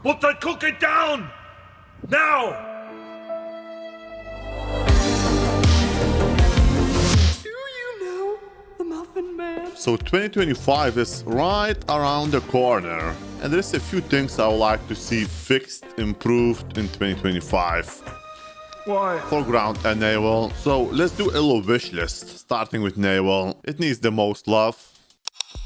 But then cook it down! Now! So 2025 is right around the corner, and there's a few things I would like to see fixed, improved in 2025. Why? Foreground and naval. So let's do a little wish list, starting with naval. It needs the most love.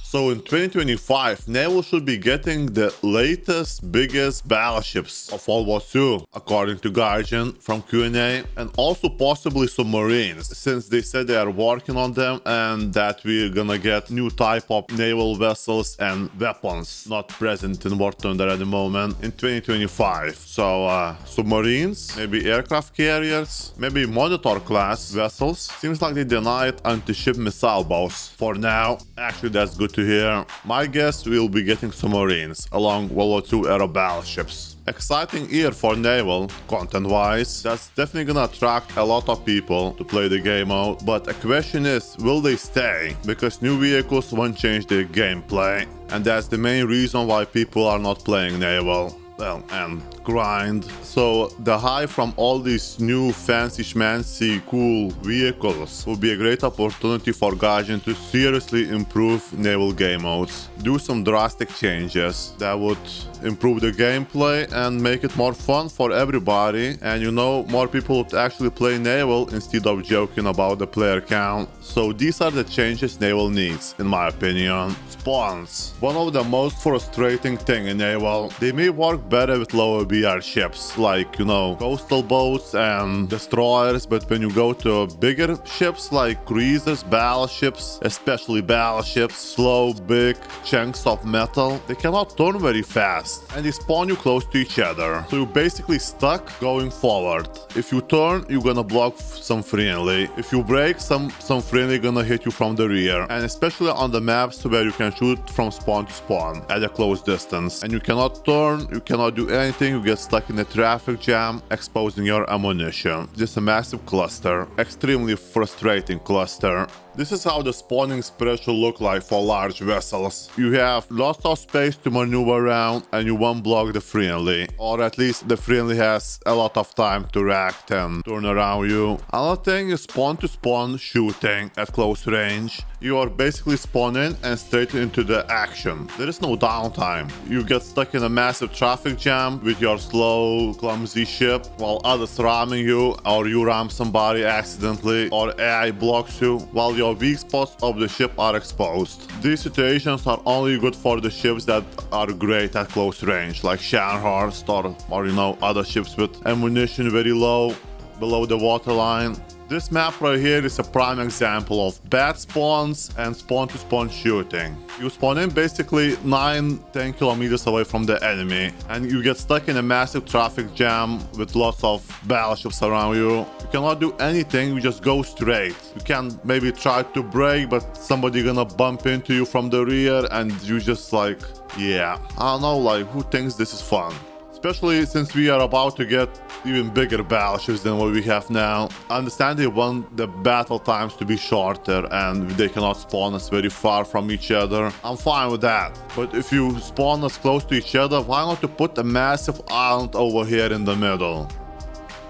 So in 2025, Naval should be getting the latest, biggest battleships of World War II, according to Guardian from Q&A, and also possibly submarines, since they said they are working on them and that we're gonna get new type of naval vessels and weapons not present in War Thunder at the moment in 2025. So submarines, maybe aircraft carriers, maybe Monitor class vessels. Seems like they denied anti-ship missile bows for now. Actually, that's good to hear. My guess, we'll be getting submarines along World War II era battleships. Exciting year for naval, content-wise. That's definitely gonna attract a lot of people to play the game out. But a question is, will they stay? Because new vehicles won't change their gameplay. And that's the main reason why people are not playing naval. Well, and grind. So the hype from all these new fancy schmancy cool vehicles will be a great opportunity for Guardian to seriously improve naval game modes. Do some drastic changes that would improve the gameplay and make it more fun for everybody, and you know, more people would actually play naval instead of joking about the player count. So these are the changes naval needs, in my opinion. Spawns. One of the most frustrating thing in naval. They may work better with lower BR ships, like, you know, coastal boats and destroyers, but when you go to bigger ships like cruisers, battleships, especially battleships, slow, big chunks of metal, they cannot turn very fast, and they spawn you close to each other. So you're basically stuck going forward. If you turn, you're gonna block some friendly. If you break, some friendly gonna hit you from the rear, and especially on the maps where you can shoot from spawn to spawn at a close distance. And you cannot turn, you cannot do anything, you get stuck in a traffic jam, exposing your ammunition. Just a massive cluster, extremely frustrating cluster. This is how the spawning spread should look like for large vessels. You have lots of space to maneuver around and you won't block the friendly. Or at least the friendly has a lot of time to react and turn around you. Another thing is spawn to spawn shooting at close range. You are basically spawning and straight into the action. There is no downtime. You get stuck in a massive traffic jam with your slow, clumsy ship while others ramming you, or you ram somebody accidentally, or AI blocks you while your weak spots of the ship are exposed. These situations are only good for the ships that are great at close range, like Scharnhorst or you know, other ships with ammunition very low, below the waterline. This map right here is a prime example of bad spawns and spawn-to-spawn shooting. You spawn in basically 9-10 kilometers away from the enemy, and you get stuck in a massive traffic jam with lots of battleships around you. You cannot do anything, you just go straight. You can maybe try to brake, but somebody gonna bump into you from the rear, and you just like, yeah. I don't know, like, who thinks this is fun? Especially since we are about to get even bigger battleships than what we have now. I understand they want the battle times to be shorter and they cannot spawn us very far from each other. I'm fine with that. But if you spawn us close to each other, why not to put a massive island over here in the middle?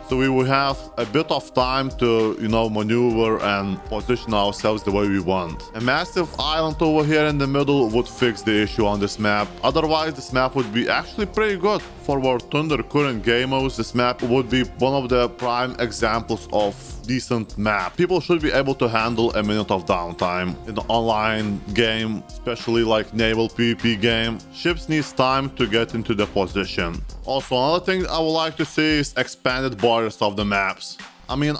So we will have a bit of time to, you know, maneuver and position ourselves the way we want. A massive island over here in the middle would fix the issue on this map. Otherwise, this map would be actually pretty good. For War Thunder current game modes, this map would be one of the prime examples of decent map. People should be able to handle a minute of downtime in the online game, especially like naval PvP game. Ships needs time to get into the position. Also, another thing I would like to see is expanded borders of the maps. I mean,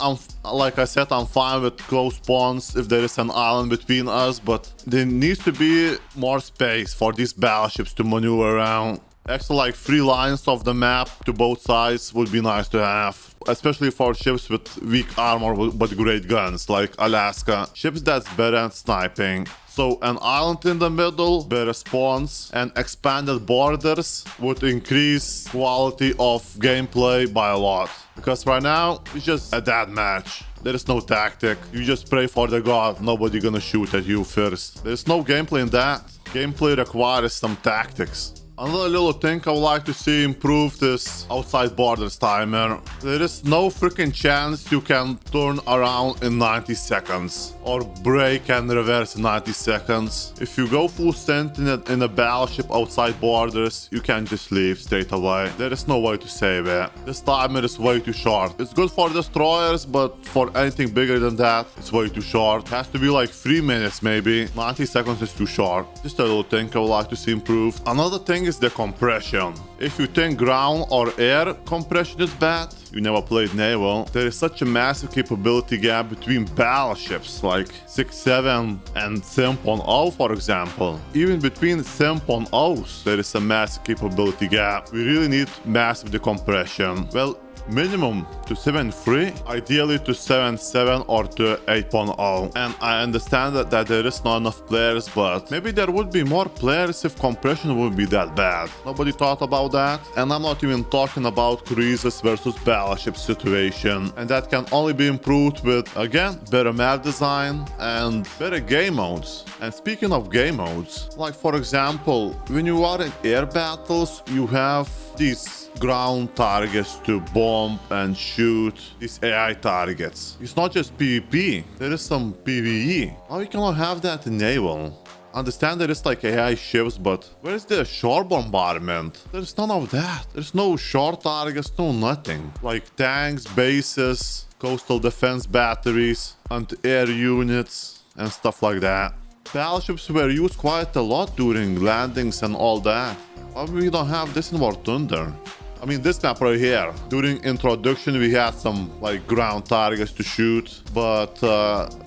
like I said, I'm fine with close spawns if there is an island between us, but there needs to be more space for these battleships to maneuver around. Actually, like 3 lines of the map to both sides would be nice to have, especially for ships with weak armor but great guns, like Alaska. Ships that's better at sniping. So an island in the middle, better spawns, and expanded borders would increase quality of gameplay by a lot. Because right now, it's just a dead match. There is no tactic. You just pray for the god, nobody gonna shoot at you first. There's no gameplay in that. Gameplay requires some tactics. Another little thing I would like to see improved is outside borders timer. There is no freaking chance you can turn around in 90 seconds or brake and reverse in 90 seconds. If you go full send in a battleship outside borders, you can just leave straight away. There is no way to save it. This timer is way too short. It's good for destroyers, but for anything bigger than that, it's way too short. It has to be like 3 minutes maybe. 90 seconds is too short. Just a little thing I would like to see improved. Another thing is the compression. If you think ground or air compression is bad, you never played Naval. There is such a massive capability gap between battleships like 6.7 and 7.0, for example. Even between 7.0s, there is a massive capability gap. We really need massive decompression. Well, minimum to 7.3, ideally to 7.7 or to 8.0. And I understand that there is not enough players, but maybe there would be more players if compression would be that bad. Nobody thought about that. And I'm not even talking about cruisers versus battleship situation. And that can only be improved with, again, better map design and better game modes. And speaking of game modes, like for example, when you are in air battles, you have these ground targets to bomb and shoot, these AI targets. It's not just PvP, there is some PvE. How you cannot have that in Naval? Understand there is like AI ships, but where is the shore bombardment? There's none of that. There's no shore targets, no nothing. Like tanks, bases, coastal defense batteries, anti-air units, and stuff like that. Battleships were used quite a lot during landings and all that. Why we don't have this in War Thunder? I mean, this map right here. During introduction, we had some like ground targets to shoot, but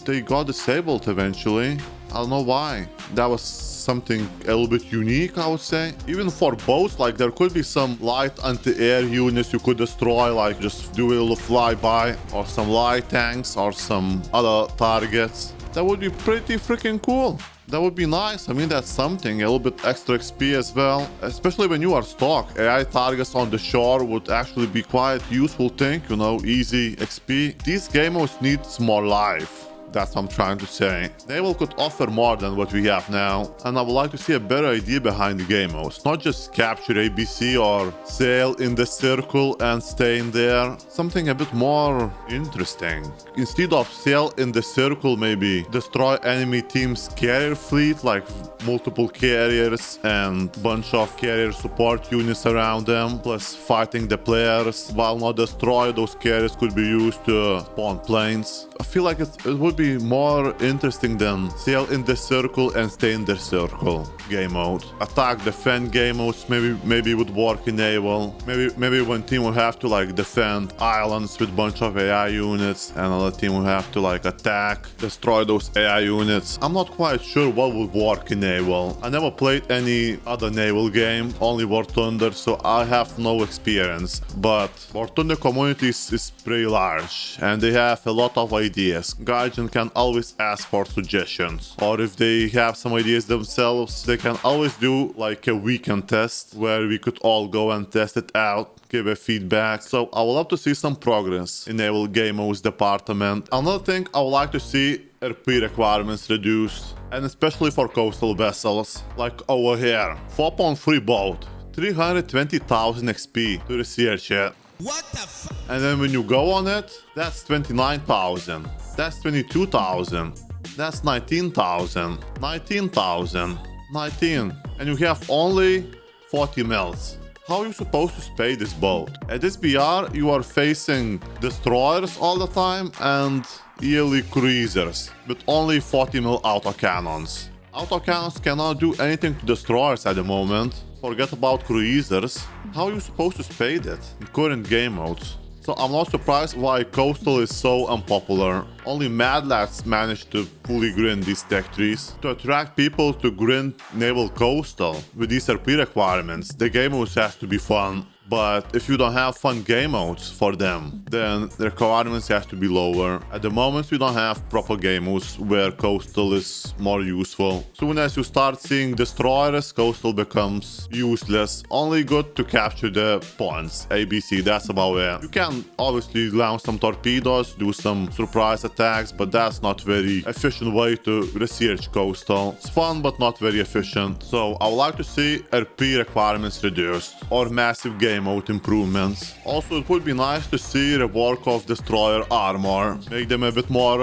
they got disabled eventually. I don't know why. That was something a little bit unique, I would say. Even for boats, like there could be some light anti-air units you could destroy, like just do a little flyby, or some light tanks, or some other targets. That would be pretty freaking cool. That would be nice. I mean, that's something. A little bit extra XP as well. Especially when you are stuck. AI targets on the shore would actually be quite useful thing. You know, easy XP. These game modes need more life. That's what I'm trying to say. Naval could offer more than what we have now, and I would like to see a better idea behind the game modes. Not just capture ABC or sail in the circle and stay in there. Something a bit more interesting. Instead of sail in the circle, maybe destroy enemy team's carrier fleet, like multiple carriers and bunch of carrier support units around them, plus fighting the players. While not destroy, those carriers could be used to spawn planes. I feel like it would be more interesting than sail in the circle and stay in the circle game mode. Attack, defend game modes maybe would work in Naval. Maybe one team will have to like defend islands with bunch of AI units, and another team will have to like attack, destroy those AI units. I'm not quite sure what would work in Naval. I never played any other Naval game, only War Thunder, so I have no experience. But War Thunder community is pretty large, and they have a lot of ideas. Gaijin can always ask for suggestions, or if they have some ideas themselves, they can always do like a weekend test where we could all go and test it out, give a feedback. So I would love to see some progress in Naval Game Modes department. Another thing I would like to see RP requirements reduced, and especially for coastal vessels, like over here. 4.3 boat, 320,000 XP to research it. What the f? And then when you go on it, that's 29,000. That's 22,000. That's 19,000. 19,000. 19. And you have only 40 mils. How are you supposed to spay this boat? At this BR, you are facing destroyers all the time and yearly cruisers with only 40 mil autocannons. Autocannons cannot do anything to destroyers at the moment. Forget about cruisers. How are you supposed to spade it in current game modes? So I'm not surprised why Coastal is so unpopular. Only mad lads manage to fully grind these tech trees. To attract people to grind Naval Coastal with these RP requirements, the game modes has to be fun. but if you don't have fun game modes for them, then the requirements have to be lower. At the moment, we don't have proper game modes where coastal is more useful. Soon as you start seeing destroyers, coastal becomes useless. Only good to capture the points. ABC, that's about it. You can obviously launch some torpedoes, do some surprise attacks, but that's not very efficient way to research coastal. It's fun, but not very efficient. So I would like to see RP requirements reduced or massive game mode improvements. Also, it would be nice to see rework of destroyer armor. Make them a bit more,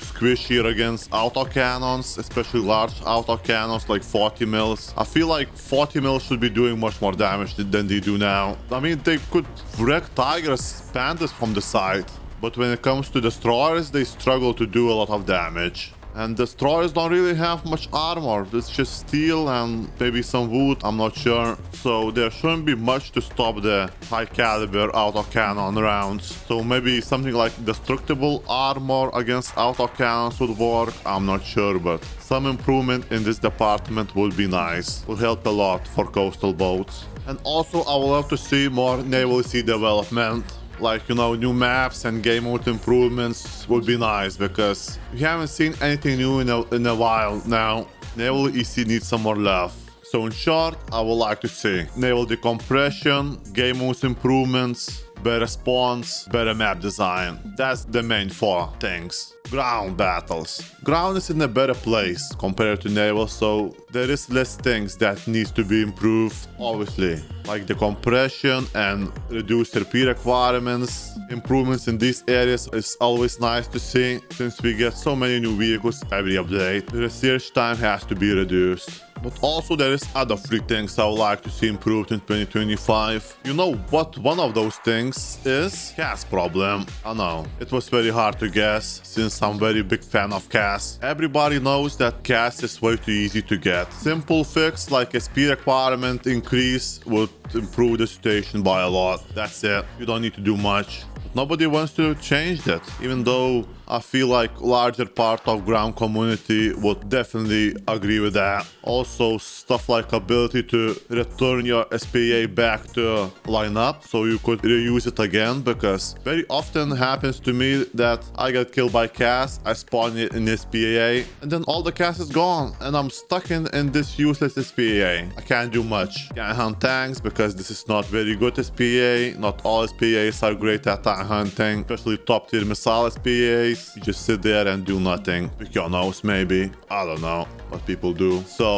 squishier against autocannons, especially large autocannons like 40 mils. I feel like 40 mils should be doing much more damage than they do now. I mean, they could wreck tigers, pandas from the side, but when it comes to destroyers, they struggle to do a lot of damage. And destroyers don't really have much armor. It's just steel and maybe some wood, I'm not sure. So there shouldn't be much to stop the high caliber autocannon rounds. So maybe something like destructible armor against autocannons would work, I'm not sure, but some improvement in this department would be nice. Would help a lot for coastal boats. And also I would love to see more Naval SE development. Like, new maps and game mode improvements would be nice, because we haven't seen anything new in a while now. Naval SE needs some more love. So in short, I would like to see naval decompression, game mode improvements, better spawns, better map design. That's the main 4 things. Ground battles. Ground is in a better place compared to naval, so there is less things that needs to be improved, obviously. Like the compression and reduced RP requirements. Improvements in these areas is always nice to see, since we get so many new vehicles every update. The research time has to be reduced. But also there is other 3 things I would like to see improved in 2025. You know what one of those things is? CAS problem. I know, it was very hard to guess, since I'm very big fan of CAS. Everybody knows that CAS is way too easy to get. Simple fix like a speed requirement increase would improve the situation by a lot. That's it. You don't need to do much. But nobody wants to change that, even though I feel like larger part of ground community would definitely agree with that. Also, stuff like ability to return your SPA back to lineup so you could reuse it again, because very often happens to me that I get killed by CAS, I spawn it in SPA, and then all the CAS is gone and I'm stuck in this useless SPA. I can't do much. Can't hunt tanks because this is not very good SPA. Not all SPAs are great at tank hunting, especially top tier missile SPAs. You just sit there and do nothing. Pick your nose maybe. I don't know what people do. So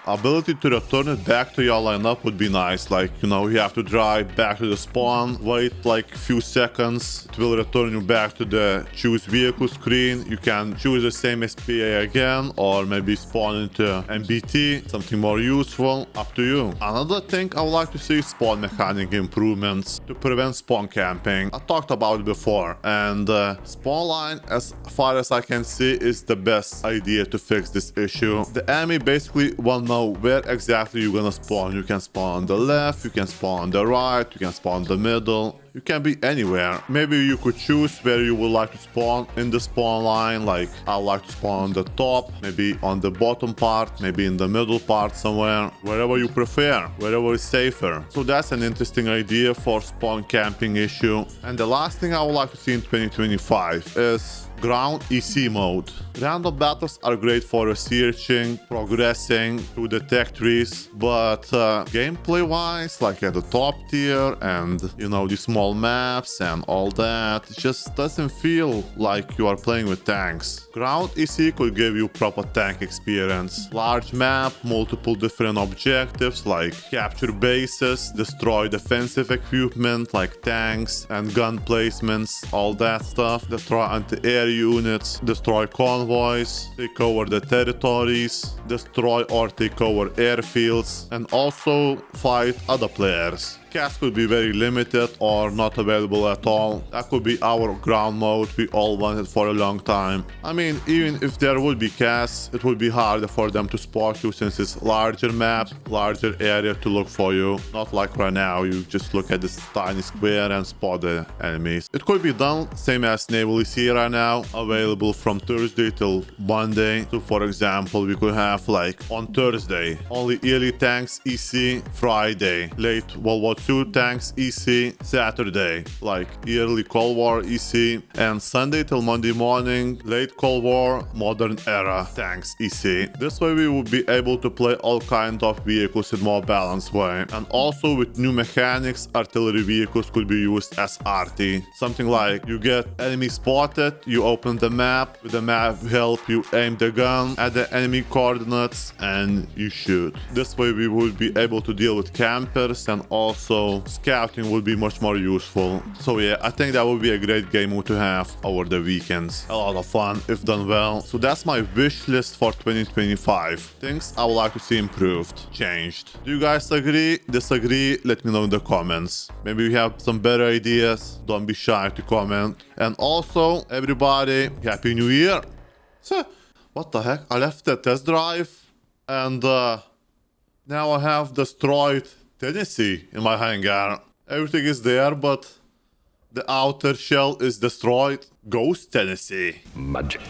ability to return it back to your lineup would be nice. Like, you have to drive back to the spawn, wait like a few seconds. It will return you back to the choose vehicle screen. You can choose the same SPA again, or maybe spawn into MBT, something more useful. Up to you. Another thing I would like to see is spawn mechanic improvements to prevent spawn camping. I talked about it before, and spawn line, as far as I can see, is the best idea to fix this issue. The enemy basically won't know where exactly you're gonna spawn. You can spawn on the left, you can spawn on the right, you can spawn in the middle. You can be anywhere. Maybe you could choose where you would like to spawn in the spawn line. Like, I like to spawn on the top, maybe on the bottom part, maybe in the middle part somewhere. Wherever you prefer, wherever is safer. So that's an interesting idea for spawn camping issue. And the last thing I would like to see in 2025 is ground EC mode. Random battles are great for researching, progressing through the tech trees, but gameplay wise, like at the top tier and the small maps and all that, it just doesn't feel like you are playing with tanks. Ground EC could give you proper tank experience. Large map, multiple different objectives like capture bases, destroy defensive equipment like tanks and gun placements, all that stuff, destroy anti-air units, destroy convoys, take over the territories, destroy or take over airfields, and also fight other players. CAS could be very limited or not available at all. That could be our ground mode we all wanted for a long time. I mean, even if there would be CAS, it would be harder for them to spot you, since it's larger map, larger area to look for you. Not like right now, you just look at this tiny square and spot the enemies. It could be done same as Naval SE right now, available from Thursday till Monday. So for example, we could have like on Thursday only elite tanks EC, Friday late World War 2 tanks EC Saturday, like early Cold War EC, and Sunday till Monday morning, late Cold War, modern era tanks EC. This way we would be able to play all kinds of vehicles in more balanced way. And also with new mechanics, artillery vehicles could be used as arty. Something like you get enemy spotted, you open the map, with the map help you aim the gun at the enemy coordinates and you shoot. This way we would be able to deal with campers, and also scouting would be much more useful. So yeah, I think that would be a great game mode to have over the weekends. A lot of fun if done well. So that's my wish list for 2025. Things I would like to see improved, changed. Do you guys agree, disagree? Let me know in the comments. Maybe you have some better ideas. Don't be shy to comment. And also, everybody, Happy New Year! So, what the heck? I left the test drive and now I have destroyed Tennessee in my hangar. Everything is there, but the outer shell is destroyed. Ghost Tennessee. Magic.